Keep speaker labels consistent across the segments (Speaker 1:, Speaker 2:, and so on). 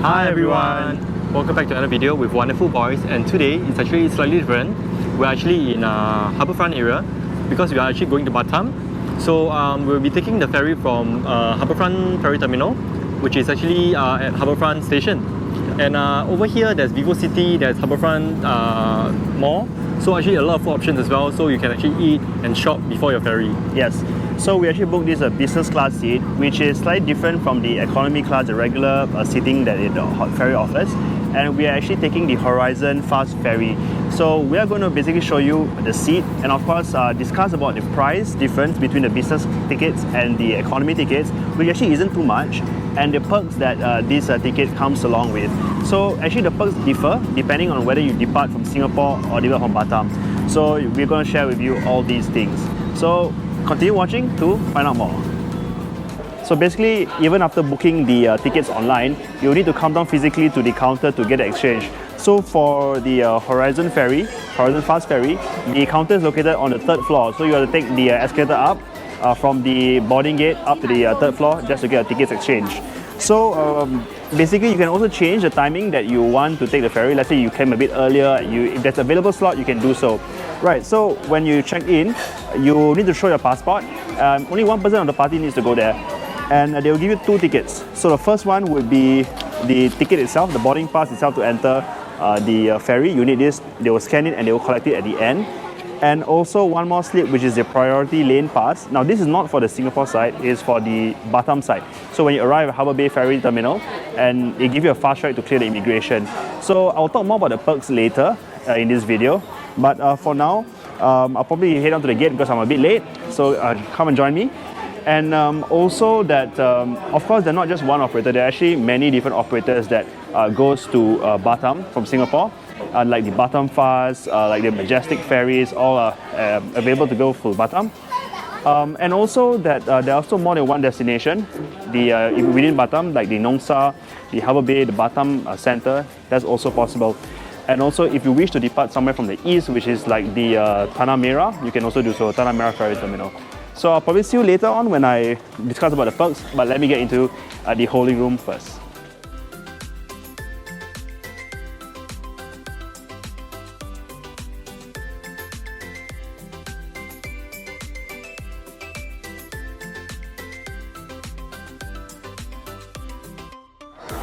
Speaker 1: Hi everyone! Welcome back to another video with Wonderful Boys, and today it's actually slightly different. We're actually in Harbourfront area because we are actually going to Batam. So we'll be taking the ferry from Harbourfront Ferry Terminal, which is actually at Harbourfront Station. And over here there's VivoCity, there's Harbourfront Mall. So actually a lot of food options as well, so you can actually eat and shop before your ferry.
Speaker 2: Yes, so we actually booked this business class seat, which is slightly different from the economy class, the regular seating that the ferry offers. And we are actually taking the Horizon Fast Ferry. So we are going to basically show you the seat and of course discuss about the price difference between the business tickets and the economy tickets, which actually isn't too much, and the perks that this ticket comes along with. So actually the perks differ depending on whether you depart from Singapore or depart from Batam. So we're going to share with you all these things. So continue watching to find out more. So basically, even after booking the tickets online, you'll need to come down physically to the counter to get the exchange. So for the Horizon Fast Ferry, the counter is located on the 3rd floor. So you have to take the escalator up from the boarding gate up to the 3rd floor just to get a tickets exchange. So basically, you can also change the timing that you want to take the ferry. Let's say you came a bit earlier, if there's an available slot, you can do so. Right, so when you check in, you need to show your passport. Only one person of the party needs to go there. And they will give you 2 tickets. So the first one would be the ticket itself, the boarding pass itself to enter the ferry. You need this, they will scan it and they will collect it at the end. And also one more slip, which is the priority lane pass. Now this is not for the Singapore side, it is for the Batam side. So when you arrive at Harbour Bay Ferry Terminal, and they give you a fast track to clear the immigration. So I'll talk more about the perks later in this video. But for now, I'll probably head down to the gate because I'm a bit late. So come and join me. And also that, of course, they're not just one operator. There are actually many different operators that goes to Batam from Singapore. Like the Batam Fast, like the Majestic ferries, all are available to go to Batam. And also that there are also more than one destination. Within Batam, like the Nongsa, the Harbour Bay, the Batam Centre, that's also possible. And also if you wish to depart somewhere from the east, which is like the Tanah Merah, you can also do so, Tanah Merah Ferry Terminal. So I'll probably see you later on when I discuss about the perks, but let me get into the holding room first.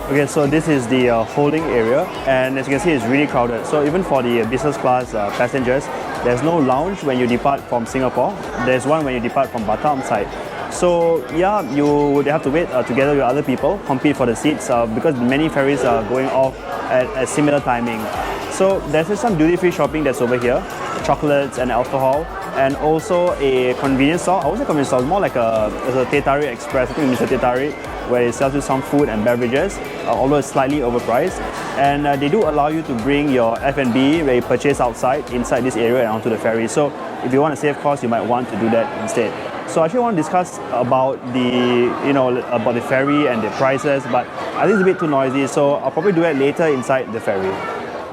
Speaker 2: Okay, so this is the holding area, and as you can see, it's really crowded. So even for the business class passengers, there's no lounge when you depart from Singapore. There's one when you depart from Batam side. So yeah, you would have to wait together with other people, compete for the seats because many ferries are going off at a similar timing. So there's some duty-free shopping that's over here, chocolates and alcohol, and also a convenience store. I would say convenience store, more like a Teh Tarik Express, I think Mr. Teh Tarik, where it sells you some food and beverages, although it's slightly overpriced. And they do allow you to bring your F&B where you purchase inside this area and onto the ferry. So if you want to save costs, you might want to do that instead. So I actually want to discuss about the ferry and the prices, but I think it's a bit too noisy, so I'll probably do it later inside the ferry.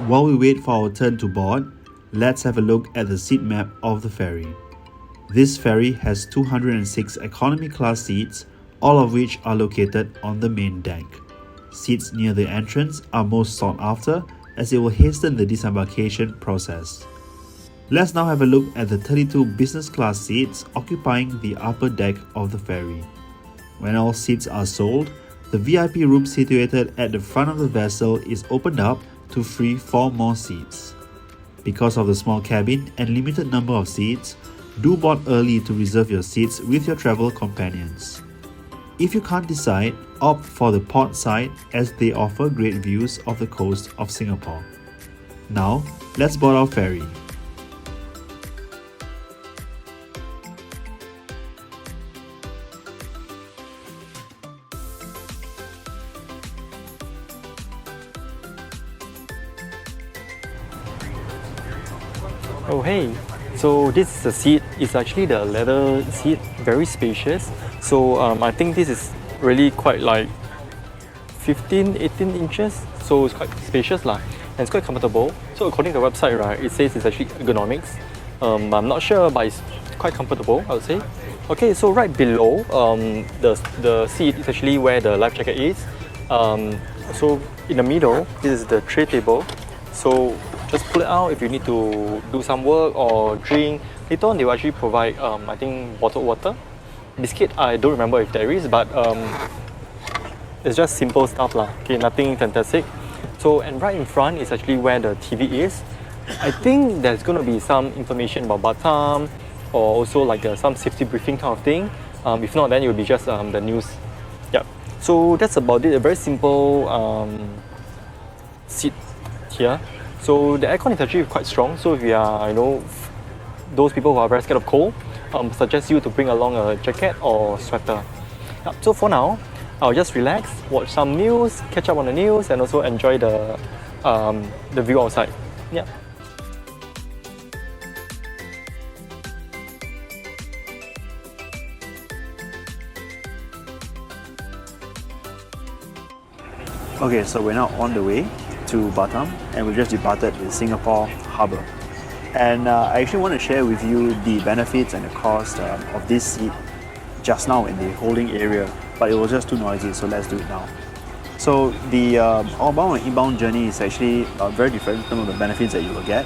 Speaker 3: While we wait for our turn to board, let's have a look at the seat map of the ferry. This ferry has 206 economy class seats, all of which are located on the main deck. Seats near the entrance are most sought after as it will hasten the disembarkation process. Let's now have a look at the 32 business class seats occupying the upper deck of the ferry. When all seats are sold, the VIP room situated at the front of the vessel is opened up to free 4 more seats. Because of the small cabin and limited number of seats, do board early to reserve your seats with your travel companions. If you can't decide, opt for the port side as they offer great views of the coast of Singapore. Now, let's board our ferry.
Speaker 1: Oh hey, so this is the seat. It's actually the leather seat, very spacious. So I think this is really quite like 15-18 inches, so it's quite spacious lah, and it's quite comfortable. So according to the website, right, it says it's actually ergonomics. I'm not sure, but it's quite comfortable, I would say. Okay, so right below the seat is actually where the life jacket is. So in the middle, this is the tray table. So just pull it out if you need to do some work or drink. Later on, they will actually provide, I think, bottled water. Biscuit, I don't remember if there is, but it's just simple stuff lah. Okay, nothing fantastic. So, and right in front is actually where the TV is. I think there's going to be some information about Batam, or also like some safety briefing kind of thing. If not, then it will be just the news. Yeah. So that's about it. A very simple seat here. So the aircon is actually quite strong. So if you are, those people who are very scared of cold, suggest you to bring along a jacket or sweater. Yep. So for now, I'll just relax, watch some news, catch up on the news, and also enjoy the view outside. Yeah.
Speaker 2: Okay, so we're now on the way to Batam, and we just departed in Singapore Harbour. And I actually want to share with you the benefits and the cost of this seat just now in the holding area, but it was just too noisy, so let's do it now. So the outbound and inbound journey is actually very different in terms of the benefits that you will get.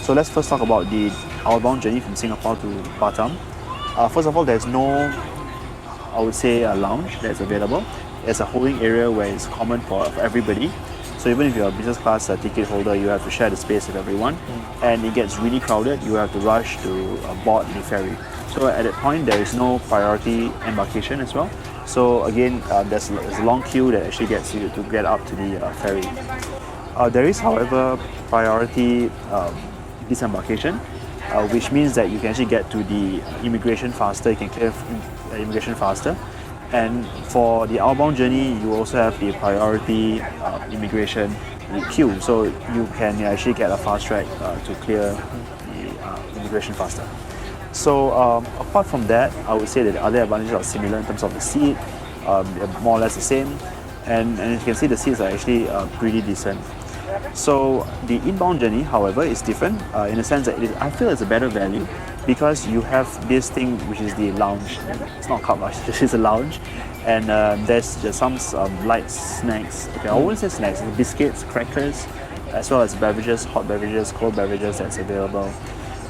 Speaker 2: So let's first talk about the outbound journey from Singapore to Batam. First of all, there's no, I would say, a lounge that's available. There's a holding area where it's common for everybody. So even if you're a business class ticket holder, you have to share the space with everyone, and it gets really crowded. You have to rush to board the ferry. So at that point, there is no priority embarkation as well. So again, there's a long queue that actually gets you to get up to the ferry. There is, however, priority disembarkation, which means that you can actually get to the immigration faster. You can clear immigration faster. And for the outbound journey, you also have the priority immigration queue, so you can actually get a fast track to clear the immigration faster. So apart from that, I would say that the other advantages are similar in terms of the seat, they're more or less the same, and as you can see, the seats are actually pretty decent. So the inbound journey, however, is different in the sense that I feel it's a better value, because you have this thing which is the lounge. It's not car wash, it's a lounge, and there's just some light snacks. Okay, I wouldn't say snacks, biscuits, crackers, as well as beverages, hot beverages, cold beverages that's available.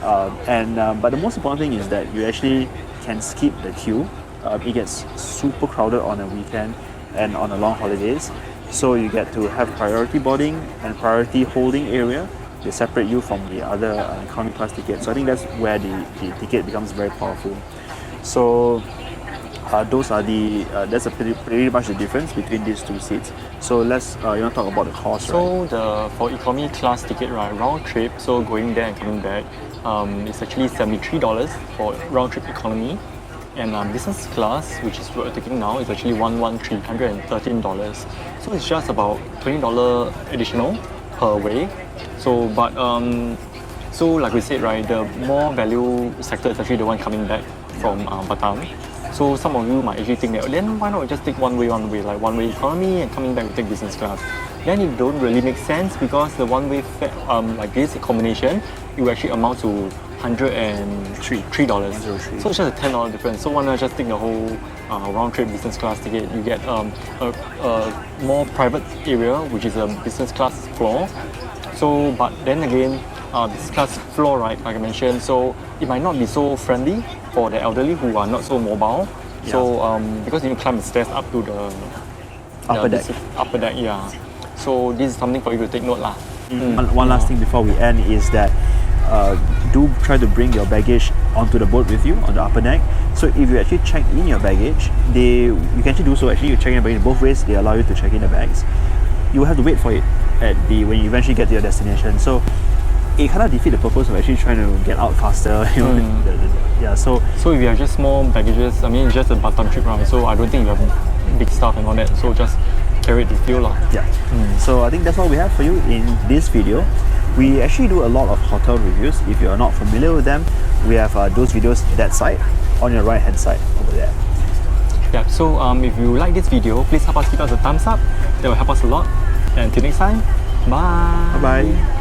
Speaker 2: But the most important thing is that you actually can skip the queue. It gets super crowded on a weekend and on the long holidays, so you get to have priority boarding and priority holding area. They separate you from the other economy class tickets. So I think that's where the ticket becomes very powerful. So those are that's pretty much the difference between these two seats. So let's you want to talk about the cost, right?
Speaker 1: So for economy class ticket, right, round trip, so going there and coming back, it's actually $73 for round trip economy. And business class, which is what we're taking now, is actually $113. So it's just about $20 additional per way. So, but so like we said, right, the more value sector is actually the one coming back from Batam. So some of you might actually think that then why not we just take one way, like one way economy, and coming back we take business class. Then it don't really make sense, because the one way like this combination, it will actually amount to $103. So it's just a $10 difference. So why not just take the whole round trip business class ticket? You get a more private area, which is a business class floor. So, but then again, business class floor, right, like I mentioned, so it might not be so friendly for the elderly who are not so mobile. Yeah. So because you need to climb the stairs up to the upper deck. Upper deck, yeah. So this is something for you to take note lah.
Speaker 2: One last thing before we end is that do try to bring your baggage onto the boat with you on the upper deck. So if you actually check in your baggage, you can actually do so. Actually, you check in your baggage both ways. They allow you to check in the bags. You will have to wait for it when you eventually get to your destination. So it kind of defeats the purpose of actually trying to get out faster. Yeah. So
Speaker 1: if you have just small baggages, I mean, it's just a Batam trip, right? So I don't think you have big stuff and all that. So just carry it with you, lah.
Speaker 2: Yeah. So I think that's all we have for you in this video. We actually do a lot of hotel reviews. If you are not familiar with them, we have those videos that side, on your right hand side over there.
Speaker 1: Yeah, so if you like this video, please help us give us a thumbs up. That will help us a lot. And until next time, bye.
Speaker 2: Bye bye.